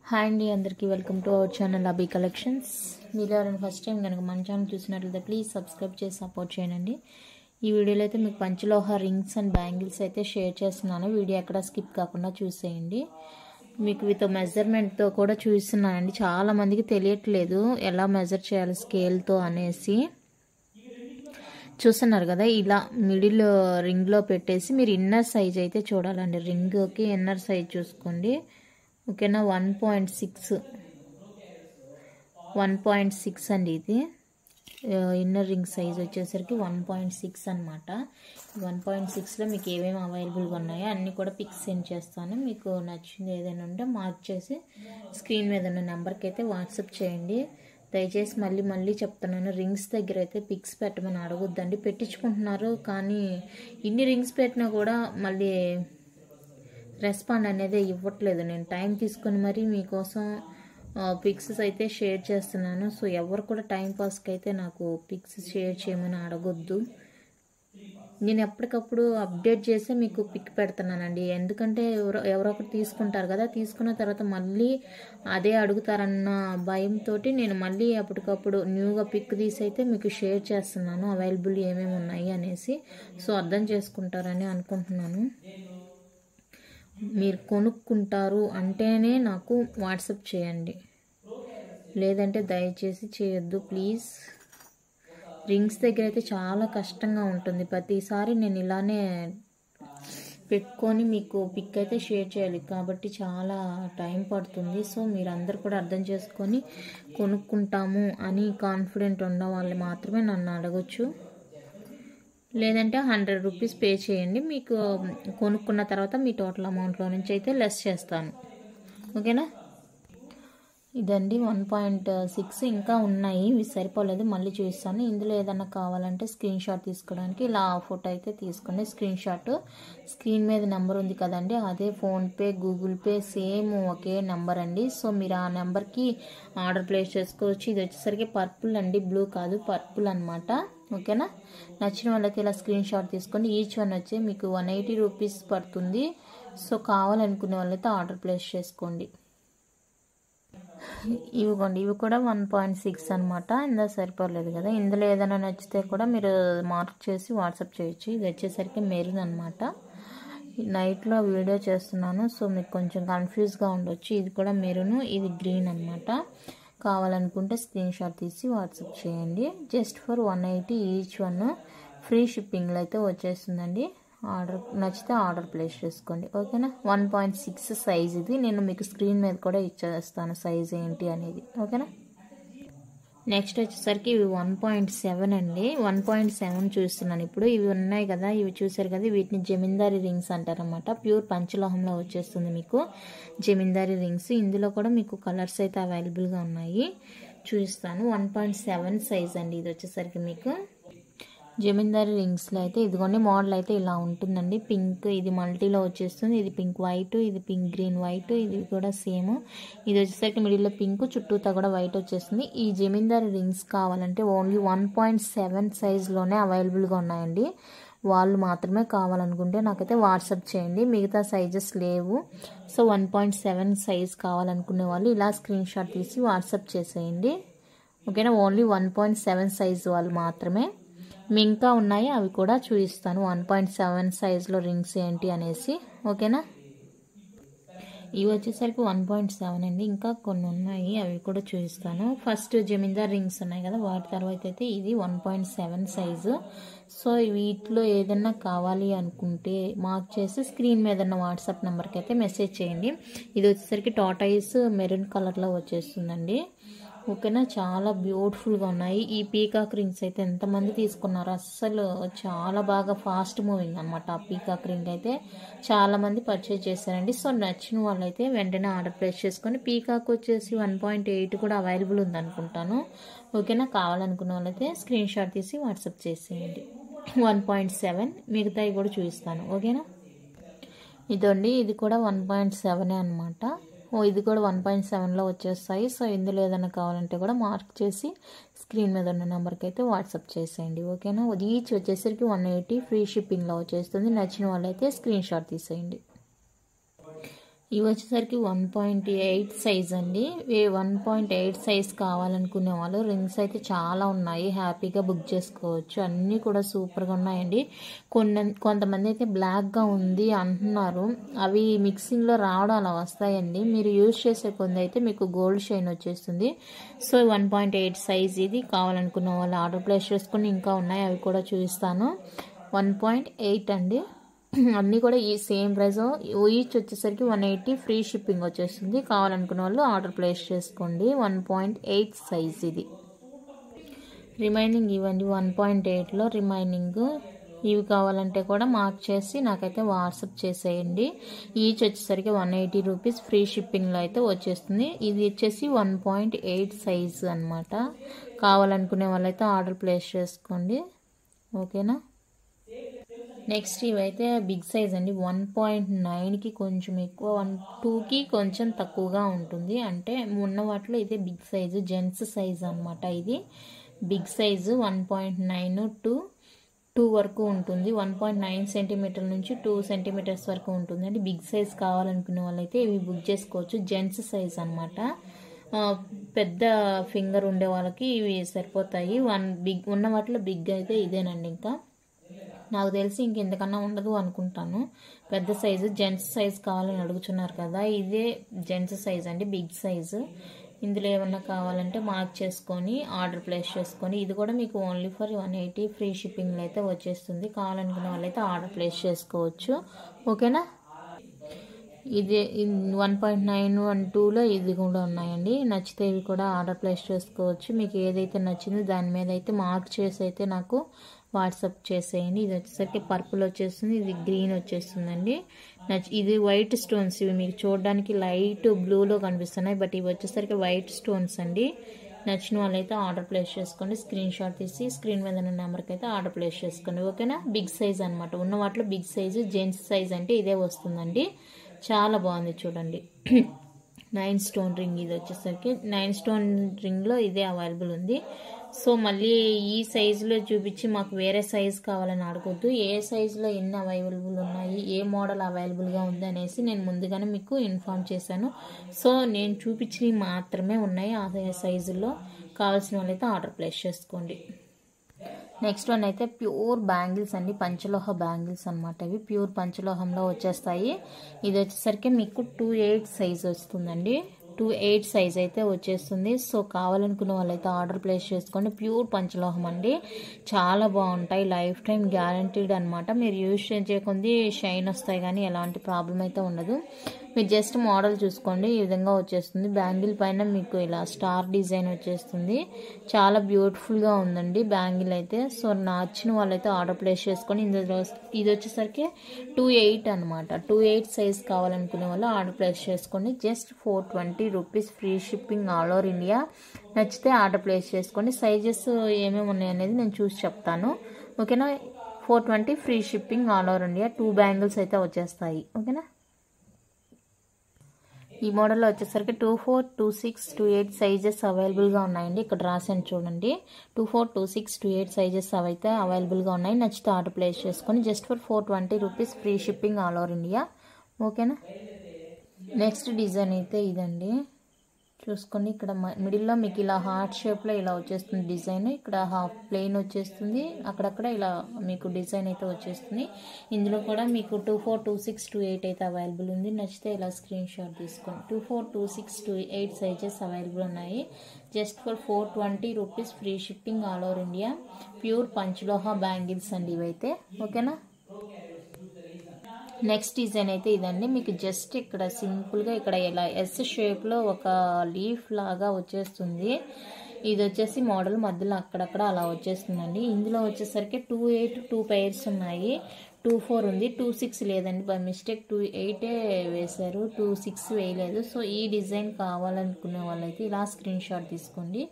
Hi అండి, అందరికీ welcome to our channel Abhi collections. మీరు ఎవరైనా ఫస్ట్ టైం కనుక మన ఛానల్ చూసినట్లయితే ప్లీజ్ సబ్స్క్రైబ్ చేసి సపోర్ట్ చేయండి. ఈ వీడియోలో అయితే మీకు పంచలోహ రింగ్స్ అండ్ బ్యాంగిల్స్ అయితే షేర్ చేస్తున్నాను. వీడియో ఎక్కడ స్కిప్ కాకుండా చూసేయండి. మీకు విత్ మెజర్మెంట్తో కూడా చూస్తున్నానండి. చాలామందికి తెలియట్లేదు ఎలా మెజర్ చేయాలి స్కేల్తో అనేసి. చూస్తున్నారు కదా, ఇలా మిడిల్ రింగ్లో పెట్టేసి మీరు ఇన్నర్ సైజ్ అయితే చూడాలండి. రింగ్కి ఇన్నర్ సైజ్ చూసుకోండి. ఓకేనా, 1.6 అండి. ఇది ఇన్నర్ రింగ్ సైజ్ వచ్చేసరికి 1.6 అనమాట. 1.6లో మీకు ఏమేమి అవైలబుల్గా ఉన్నాయో అన్నీ కూడా పిక్స్ సెండ్ చేస్తాను. మీకు నచ్చింది ఏదైనా ఉంటే మార్క్ చేసి స్క్రీన్ మీద ఉన్న నెంబర్కి అయితే వాట్సాప్ చేయండి. దయచేసి మళ్ళీ చెప్తున్నాను, రింగ్స్ దగ్గర అయితే పిక్స్ పెట్టమని అడగొద్దండి. పెట్టించుకుంటున్నారు, కానీ ఇన్ని రింగ్స్ పెట్టినా కూడా మళ్ళీ రెస్పాండ్ అనేది ఇవ్వట్లేదు. నేను టైం తీసుకొని మరీ మీకోసం పిక్స్ అయితే షేర్ చేస్తున్నాను. సో ఎవరు కూడా టైం పాస్కి అయితే నాకు పిక్స్ షేర్ చేయమని అడగొద్దు. నేను ఎప్పటికప్పుడు అప్డేట్ చేసి మీకు పిక్ పెడుతున్నానండి. ఎందుకంటే ఎవరో ఒకరు తీసుకుంటారు కదా, తీసుకున్న తర్వాత మళ్ళీ అదే అడుగుతారన్న భయంతో నేను మళ్ళీ అప్పటికప్పుడు న్యూగా పిక్ తీసి అయితే మీకు షేర్ చేస్తున్నాను, అవైలబుల్ ఏమేమి ఉన్నాయి అనేసి. సో అర్థం చేసుకుంటారని అనుకుంటున్నాను. మీరు కొనుక్కుంటారు అంటేనే నాకు వాట్సాప్ చేయండి, లేదంటే దయచేసి చేయొద్దు ప్లీజ్. రింగ్స్ దగ్గర అయితే చాలా కష్టంగా ఉంటుంది. ప్రతిసారి నేను ఇలానే పెట్టుకొని మీకు పిక్ అయితే షేర్ చేయాలి కాబట్టి చాలా టైం పడుతుంది. సో మీరు అందరు కూడా అర్థం చేసుకొని కొనుక్కుంటాము అని కాన్ఫిడెంట్ ఉన్న వాళ్ళు మాత్రమే నన్ను అడగొచ్చు. లేదంటే 100 రూపీస్ పే చేయండి. మీకు కొనుక్కున్న తర్వాత మీ టోటల్ అమౌంట్లో నుంచి అయితే లెస్ చేస్తాను. ఓకేనా, ఇదండి 1.6. ఇంకా ఉన్నాయి, ఇవి సరిపోలేదు, మళ్ళీ చూస్తాను. ఇందులో ఏదన్నా కావాలంటే స్క్రీన్ షాట్ తీసుకోవడానికి ఇలా ఫోటో అయితే తీసుకోండి. స్క్రీన్ షాట్ స్క్రీన్ మీద నెంబర్ ఉంది కదండి, అదే ఫోన్పే గూగుల్ పే సేమ్ ఒకే నెంబర్ అండి. సో మీరు ఆ నెంబర్కి ఆర్డర్ ప్లేస్ చేసుకోవచ్చు. ఇది వచ్చేసరికి పర్పుల్ అండి, బ్లూ కాదు, పర్పుల్ అనమాట. ఓకేనా, నచ్చిన వాళ్ళకి ఇలా స్క్రీన్ షాట్ తీసుకోండి. ఈచ్ వన్ వచ్చి మీకు 180 రూపీస్ పడుతుంది. సో కావాలనుకునే వాళ్ళైతే ఆర్డర్ ప్లేస్ చేసుకోండి. ఇవ్వండి, ఇవి కూడా 1.6 అనమాట. ఇందులో సరిపోలేదు కదా, ఇందులో ఏదైనా నచ్చితే కూడా మీరు మార్క్ చేసి వాట్సాప్ చేయొచ్చు. ఇది వచ్చేసరికి మెరూన్ అనమాట. నైట్లో వీడియో చేస్తున్నాను, సో మీకు కొంచెం కన్ఫ్యూజ్గా ఉండొచ్చు. ఇది కూడా మెరూన్, ఇది గ్రీన్ అనమాట. కావాలనుకుంటే స్క్రీన్ షాట్ తీసి వాట్సాప్ చేయండి. Just for 180 each one. Free షిప్పింగ్లో అయితే వచ్చేస్తుందండి. ఆర్డర్ నచ్చితే ఆర్డర్ ప్లేస్ చేసుకోండి. ఓకేనా, 1.6 సైజ్ ఇది. నేను మీకు స్క్రీన్ మీద కూడా ఇచ్చేస్తాను సైజ్ ఏంటి అనేది. ఓకేనా, నెక్స్ట్ వచ్చేసరికి ఇవి 1.7 అండి. 1.7 చూస్తున్నాను ఇప్పుడు. ఇవి ఉన్నాయి కదా, ఇవి చూసారు కదా, వీటిని జమీందారీ రింగ్స్ అంటారనమాట. ప్యూర్ పంచలోహంలో వచ్చేస్తుంది మీకు జమీందారీ రింగ్స్. ఇందులో కూడా మీకు కలర్స్ అయితే అవైలబుల్గా ఉన్నాయి, చూపిస్తాను. 1.7 సైజ్ అండి ఇది వచ్చేసరికి మీకు జమీందారీ రింగ్స్లో అయితే. ఇదిగోండి మోడల్ అయితే ఇలా ఉంటుందండి. పింక్, ఇది మల్టీలో వచ్చేస్తుంది. ఇది పింక్ వైట్, ఇది పింక్ గ్రీన్ వైట్, ఇది కూడా సేమ్. ఇది వచ్చేసరికి మిడిల్లో పింక్, చుట్టూతా కూడా వైట్ వచ్చేస్తుంది. ఈ జమీందారీ రింగ్స్ కావాలంటే ఓన్లీ 1.7 సైజ్లోనే అవైలబుల్గా ఉన్నాయండి. వాళ్ళు మాత్రమే కావాలనుకుంటే నాకైతే వాట్సాప్ చేయండి, మిగతా సైజెస్ లేవు. సో 1.7 సైజ్ కావాలనుకునే వాళ్ళు ఇలా స్క్రీన్ షాట్ తీసి వాట్సాప్ చేసేయండి. ఓకేనా, ఓన్లీ 1.7 సైజ్ వాళ్ళు మాత్రమే. మీ ఇంకా ఉన్నాయి, అవి కూడా చూపిస్తాను 1.7 సైజులో రింగ్స్ ఏంటి అనేసి. ఓకేనా, ఇవి వచ్చేసరికి 1.7 అండి. ఇంకా కొన్ని ఉన్నాయి, అవి కూడా చూపిస్తాను. ఫస్ట్ జమీందార్ రింగ్స్ ఉన్నాయి కదా, వాటి తర్వాత అయితే ఇది 1.7 సైజు. సో వీటిలో ఏదైనా కావాలి అనుకుంటే మార్క్ చేసి స్క్రీన్ మీద ఉన్న వాట్సాప్ నెంబర్కి అయితే మెసేజ్ చేయండి. ఇది వచ్చేసరికి టాటాయిస్ మెరూన్ కలర్లో వచ్చేస్తుందండి. ఓకేనా, చాలా బ్యూటిఫుల్గా ఉన్నాయి. ఈ పీకాక్ రింగ్స్ అయితే ఎంతమంది తీసుకున్నారు, అస్సలు చాలా బాగా ఫాస్ట్ మూవింగ్ అనమాట. ఆ పీకాక్ రింగ్ అయితే చాలామంది పర్చేజ్ చేశారండి. సో నచ్చిన వాళ్ళైతే వెంటనే ఆర్డర్ ప్లేస్ చేసుకొని, పీకాక్ వచ్చేసి 1.8 కూడా అవైలబుల్ ఉందనుకుంటాను. ఓకేనా, కావాలనుకున్న వాళ్ళైతే స్క్రీన్ షాట్ తీసి వాట్సాప్ చేసేయండి. 1.7 మిగతాయి కూడా చూపిస్తాను. ఓకేనా, ఇదండి, ఇది కూడా 1.7 అనమాట. ఇది కూడా 1.7లో వచ్చేస్తాయి. సో ఇందులో ఏదైనా కావాలంటే కూడా మార్క్ చేసి స్క్రీన్ మీద ఉన్న నెంబర్కి అయితే వాట్సాప్ చేసేయండి. ఓకేనా, ఈచ్ వచ్చేసరికి 180 ఫ్రీ షిప్పింగ్లో వచ్చేస్తుంది. నచ్చిన వాళ్ళైతే స్క్రీన్ షాట్ తీసేయండి. ఇవి వచ్చేసరికి 1.8 సైజ్ అండి. 1.8 సైజ్ కావాలనుకునే వాళ్ళు రింగ్స్ అయితే చాలా ఉన్నాయి, హ్యాపీగా బుక్ చేసుకోవచ్చు. అన్నీ కూడా సూపర్గా ఉన్నాయండి. కొంతమంది అయితే బ్లాక్గా ఉంది అంటున్నారు, అవి మిక్సింగ్లో రావడం అలా వస్తాయండి. మీరు యూజ్ చేసే కొంది అయితే మీకు గోల్డ్ షైన్ వచ్చేస్తుంది. సో 1.8 సైజ్ ఇది. కావాలనుకున్న వాళ్ళు ఆర్డర్ ప్లేస్ చేసుకుని ఇంకా ఉన్నాయి, అవి కూడా చూపిస్తాను. 1.8 అండి. అన్నీ కూడా ఈ సేమ్ ప్రైస్. ఈచ్ వచ్చేసరికి 180, ఫ్రీ షిప్పింగ్ వచ్చేస్తుంది. కావాలనుకున్న వాళ్ళు ఆర్డర్ ప్లేస్ చేసుకోండి. 1.8 సైజ్ ఇది. రిమైనింగ్ ఇవ్వండి 1.8లో రిమైనింగ్ ఇవి కావాలంటే కూడా మార్క్ చేసి నాకైతే వాట్సాప్ చేసేయండి. ఈచ్ వచ్చేసరికి 180 రూపీస్, ఫ్రీ షిప్పింగ్లో అయితే వచ్చేస్తుంది. ఇది వచ్చేసి 1.8 సైజ్ అనమాట. కావాలనుకునే వాళ్ళైతే ఆర్డర్ ప్లేస్ చేసుకోండి. ఓకేనా. నెక్స్ట్ ఇవైతే బిగ్ సైజ్ అండి. 1.9కి కొంచెం ఎక్కువ, 2కి కొంచెం తక్కువగా ఉంటుంది. అంటే ఉన్న వాటిలో ఇదే బిగ్ సైజు, జెంట్స్ సైజ్ అనమాట. ఇది బిగ్ సైజు 1.9 to 2 వరకు ఉంటుంది. 1.9 సెంటీమీటర్ నుంచి 2 సెంటీమీటర్స్ వరకు ఉంటుంది అండి. బిగ్ సైజ్ కావాలనుకునే వాళ్ళైతే ఇవి బుక్ చేసుకోవచ్చు. జెంట్స్ సైజ్ అనమాట. పెద్ద ఫింగర్ ఉండే వాళ్ళకి ఇవి సరిపోతాయి. బిగ్ ఉన్న వాటిలో బిగ్ అయితే ఇదేనండి. ఇంకా నాకు తెలిసి ఇంకెంతకన్నా ఉండదు అనుకుంటాను. పెద్ద సైజు జెంట్స్ సైజ్ కావాలని అడుగుతున్నారు కదా, ఇదే జెంట్స్ సైజ్ అండి, బిగ్ సైజు. ఇందులో ఏమన్నా కావాలంటే మార్క్ చేసుకొని ఆర్డర్ ప్లేస్ చేసుకొని, ఇది కూడా మీకు ఓన్లీ ఫర్ 180, ఫ్రీ షిప్పింగ్లో అయితే వచ్చేస్తుంది. కావాలనుకున్న వాళ్ళైతే ఆర్డర్ ప్లేస్ చేసుకోవచ్చు. ఓకేనా. ఇది 1.9 and 2లో ఇది కూడా ఉన్నాయండి. నచ్చితే ఇవి కూడా ఆర్డర్ ప్లేస్ చేసుకోవచ్చు. మీకు ఏదైతే నచ్చిందో దాని మీద అయితే మార్క్ చేసి అయితే నాకు వాట్సాప్ చేసేయండి. ఇది వచ్చేసరికి పర్పుల్ వచ్చేస్తుంది, ఇది గ్రీన్ వచ్చేస్తుందండి. ఇది వైట్ స్టోన్స్. ఇవి మీకు చూడడానికి లైట్ బ్లూలో కనిపిస్తున్నాయి, బట్ ఇవి వచ్చేసరికి వైట్ స్టోన్స్ అండి. నచ్చిన వాళ్ళైతే ఆర్డర్ ప్లేస్ చేసుకోండి. స్క్రీన్ షాట్ తీసి స్క్రీన్ మీద ఉన్న నెంబర్కి అయితే ఆర్డర్ ప్లేస్ చేసుకోండి. ఓకేనా. బిగ్ సైజ్ అనమాట. ఉన్న వాటిలో బిగ్ సైజు, జెంట్స్ సైజ్ అంటే ఇదే వస్తుందండి. చాలా బాగుంది చూడండి. 9 స్టోన్ రింగ్. ఇది వచ్చేసరికి 9 స్టోన్ రింగ్లో ఇదే అవైలబుల్ ఉంది. సో మళ్ళీ ఈ సైజులో చూపించి మాకు వేరే సైజ్ కావాలని అడగొద్దు. ఏ సైజులో ఎన్ని అవైలబుల్ ఉన్నాయి, ఏ మోడల్ అవైలబుల్గా ఉంది అనేసి నేను ముందుగానే మీకు ఇన్ఫార్మ్ చేశాను. సో నేను చూపించినవి మాత్రమే ఉన్నాయి ఆ సైజుల్లో. కావాల్సిన వాళ్ళైతే ఆర్డర్ ప్లేస్ చేసుకోండి. నెక్స్ట్ వన్ అయితే ప్యూర్ బ్యాంగిల్స్ అండి. పంచలోహ బ్యాంగిల్స్ అనమాట. ఇవి ప్యూర్ పంచలోహంలో వచ్చేస్తాయి. ఇది వచ్చేసరికి మీకు 2.8 సైజ్ వస్తుందండి. 2.8 సైజ్ అయితే వచ్చేస్తుంది. సో కావాలనుకున్న వాళ్ళైతే ఆర్డర్ ప్లేస్ చేసుకోండి. ప్యూర్ పంచలోహం అండి. చాలా బాగుంటాయి. లైఫ్ టైం గ్యారంటీడ్ అనమాట. మీరు యూజ్ చేయకుంది షైన్ వస్తాయి కానీ ఎలాంటి ప్రాబ్లం అయితే ఉండదు. మీరు జస్ట్ మోడల్ చూసుకోండి, ఈ విధంగా వచ్చేస్తుంది. బ్యాంగిల్ పైన మీకు ఇలా స్టార్ డిజైన్ వచ్చేస్తుంది. చాలా బ్యూటిఫుల్గా ఉందండి బ్యాంగిల్ అయితే. సో నచ్చిన వాళ్ళైతే ఆర్డర్ ప్లేస్ చేసుకొని, ఇది వచ్చేసరికి 2.8 అనమాట. 2.8 సైజ్ కావాలనుకునే వాళ్ళు ఆర్డర్ ప్లేస్ చేసుకోండి. Just 420 rupees, free shipping all over India. నచ్చితే ఆర్డర్ ప్లేస్ చేసుకోండి. సైజెస్ ఏమేమి ఉన్నాయి అనేది నేను చూసి చెప్తాను. ఓకేనా. 420 free shipping all over India. 2 bangles అయితే వచ్చేస్తాయి. ఓకేనా. ఈ మోడల్లో వచ్చేసరికి 24, 26, 28 సైజెస్ అవైలబుల్గా ఉన్నాయండి. ఇక్కడ రాసాను చూడండి. 24, 26, 28 సైజెస్ అవైతే అవైలబుల్గా ఉన్నాయి. నచ్చితే ఆర్డర్ ప్లేస్ చేసుకొని just for 420 rupees, free shipping all over India. ఓకేనా. నెక్స్ట్ డిజైన్ అయితే ఇదండి. చూసుకోండి. ఇక్కడ మిడిల్లో మీకు ఇలా హార్ట్ షేప్లో ఇలా వచ్చేస్తుంది డిజైన్. ఇక్కడ హాఫ్ ప్లెయిన్ వచ్చేస్తుంది, అక్కడక్కడ ఇలా మీకు డిజైన్ అయితే వచ్చేస్తుంది. ఇందులో కూడా మీకు 24, 26, 28 అయితే అవైలబుల్ ఉంది. నచ్చితే ఇలా స్క్రీన్ షాట్ తీసుకోండి. 24, 26, 28 సైజెస్ అవైలబుల్ ఉన్నాయి. Just for 420 rupees, free shipping all over India. Pure panchaloha bangles అండి ఇవైతే. ఓకేనా. నెక్స్ట్ డిజైన్ అయితే ఇదండి. మీకు జస్ట్ ఇక్కడ సింపుల్గా ఇక్కడ ఇలా ఎస్ షేప్లో ఒక లీఫ్ లాగా వచ్చేస్తుంది. ఇది వచ్చేసి మోడల్ మధ్యలో అక్కడక్కడ అలా వచ్చేస్తుందండి. ఇందులో వచ్చేసరికి 2.8 2 పైర్స్ ఉన్నాయి. 2.4 ఉంది, 2.6 లేదండి. బై మిస్టేక్ 2.8 వేశారు, 2.6 వేయలేదు. సో ఈ డిజైన్ కావాలనుకునే వాళ్ళైతే ఇలా స్క్రీన్ షాట్ తీసుకోండి.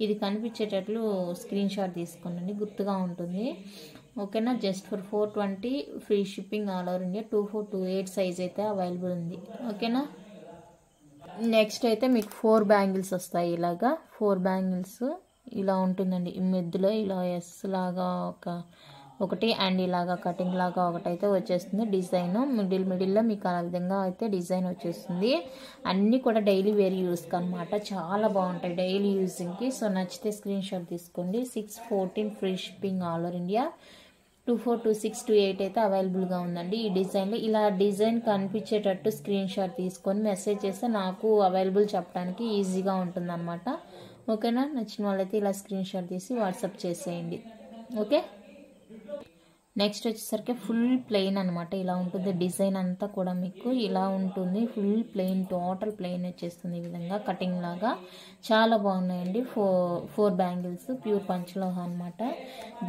ఇది కనిపించేటట్లు స్క్రీన్ షాట్ తీసుకోండి, గుర్తుగా ఉంటుంది. ఓకేనా. Just for 420 free shipping all over India. 24, 28 size అయితే అవైలబుల్ ఉంది. ఓకేనా. నెక్స్ట్ అయితే మీకు 4 బ్యాంగిల్స్ వస్తాయి. ఇలాగా 4 బ్యాంగిల్స్ ఇలా ఉంటుందండి. ఈ మధ్యలో ఇలా ఎస్ లాగా ఒక ఒకటి అండ్ ఇలాగా కటింగ్ లాగా ఒకటైతే వచ్చేస్తుంది డిజైన్. మిడిల్లో మీకు ఆ విధంగా అయితే డిజైన్ వచ్చేస్తుంది. అన్నీ కూడా డైలీ వేర్ యూస్కి అనమాట. చాలా బాగుంటాయి డైలీ యూజింగ్కి. సో నచ్చితే స్క్రీన్ షాట్ తీసుకోండి. 614 free shipping all over India. 242628 అయితే అవైలబుల్గా ఉందండి. ఈ డిజైన్లో ఇలా డిజైన్ కనిపించేటట్టు స్క్రీన్ షాట్ తీసుకొని మెసేజ్ చేస్తే నాకు అవైలబుల్ చెప్పడానికి ఈజీగా ఉంటుంది అనమాట. ఓకేనా? నచ్చిన వాళ్ళైతే ఇలా స్క్రీన్ షాట్ తీసి వాట్సాప్ చేసేయండి. ఓకే. నెక్స్ట్ వచ్చేసరికి ఫుల్ ప్లెయిన్ అనమాట. ఇలా ఉంటుంది డిజైన్ అంతా కూడా మీకు ఇలా ఉంటుంది. ఫుల్ ప్లెయిన్, టోటల్ ప్లెయిన్ వచ్చేస్తుంది ఈ విధంగా కటింగ్ లాగా. చాలా బాగున్నాయండి. ఫోర్ బ్యాంగిల్స్ ప్యూర్ పంచలోహ అనమాట.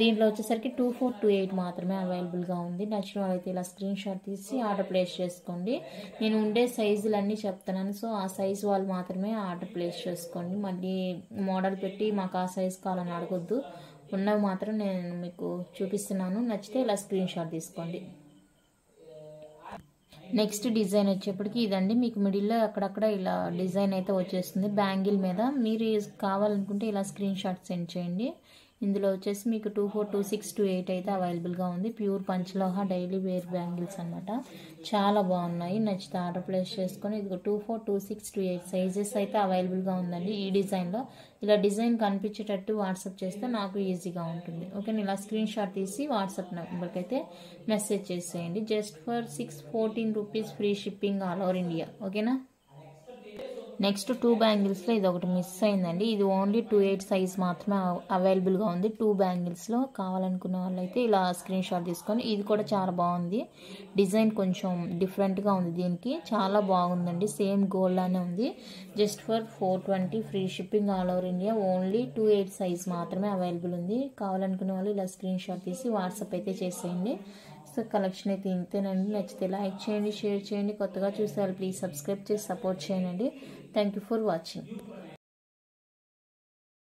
దీంట్లో వచ్చేసరికి 2428 మాత్రమే అవైలబుల్గా ఉంది. నచ్చిన వాళ్ళైతే ఇలా స్క్రీన్ షాట్ తీసి ఆర్డర్ ప్లేస్ చేసుకోండి. నేను ఉండే సైజులన్నీ చెప్తున్నాను. సో ఆ సైజు వాళ్ళు మాత్రమే ఆర్డర్ ప్లేస్ చేసుకోండి. మళ్ళీ మోడల్ పెట్టి మాకు ఆ సైజు కావాలని అడగొద్దు. ఉన్నవి మాత్రం నేను మీకు చూపిస్తున్నాను. నచ్చితే ఇలా స్క్రీన్ షాట్ తీసుకోండి. నెక్స్ట్ డిజైన్ వచ్చేప్పటికి ఇదండి. మీకు మిడిల్లో అక్కడక్కడ ఇలా డిజైన్ అయితే వచ్చేస్తుంది బ్యాంగిల్ మీద. మీరు కావాలనుకుంటే ఇలా స్క్రీన్ షాట్ సెండ్ చేయండి. ఇందులో వచ్చేసి మీకు 242628 అయితే అవైలబుల్గా ఉంది. ప్యూర్ పంచలోహ డైలీ వేర్ బ్యాంగిల్స్ అనమాట. చాలా బాగున్నాయి. నచ్చితే ఆర్డర్ ప్లేస్ చేసుకొని ఇది 242628 సైజెస్ అయితే అవైలబుల్గా ఉందండి. ఈ డిజైన్లో ఇలా డిజైన్ కనిపించేటట్టు వాట్సాప్ చేస్తే నాకు ఈజీగా ఉంటుంది. ఓకేనా? ఇలా స్క్రీన్ షాట్ తీసి వాట్సాప్ నెంబర్కి అయితే మెసేజ్ చేసేయండి. Just for 614 rupees free shipping all over India. ఓకేనా? నెక్స్ట్ 2 బ్యాంగిల్స్లో ఇది ఒకటి మిస్ అయిందండి. ఇది ఓన్లీ 28 సైజ్ మాత్రమే అవైలబుల్గా ఉంది. 2 బ్యాంగిల్స్లో కావాలనుకున్న వాళ్ళైతే ఇలా స్క్రీన్ షాట్ తీసుకొని, ఇది కూడా చాలా బాగుంది. డిజైన్ కొంచెం డిఫరెంట్గా ఉంది. దీనికి చాలా బాగుందండి. సేమ్ గోల్డ్ లానే ఉంది. Just for 420 free shipping all over India. Only 28 size మాత్రమే అవైలబుల్ ఉంది. కావాలనుకునే వాళ్ళు ఇలా స్క్రీన్ షాట్ తీసి వాట్సాప్ అయితే చేసేయండి. సో కలెక్షన్ అయితే ఇంతేనండి. నచ్చితే లైక్ చేయండి, షేర్ చేయండి. కొత్తగా చూసే వాళ్ళు ప్లీజ్ సబ్స్క్రైబ్ చేసి సపోర్ట్ చేయండి. Thank you for watching.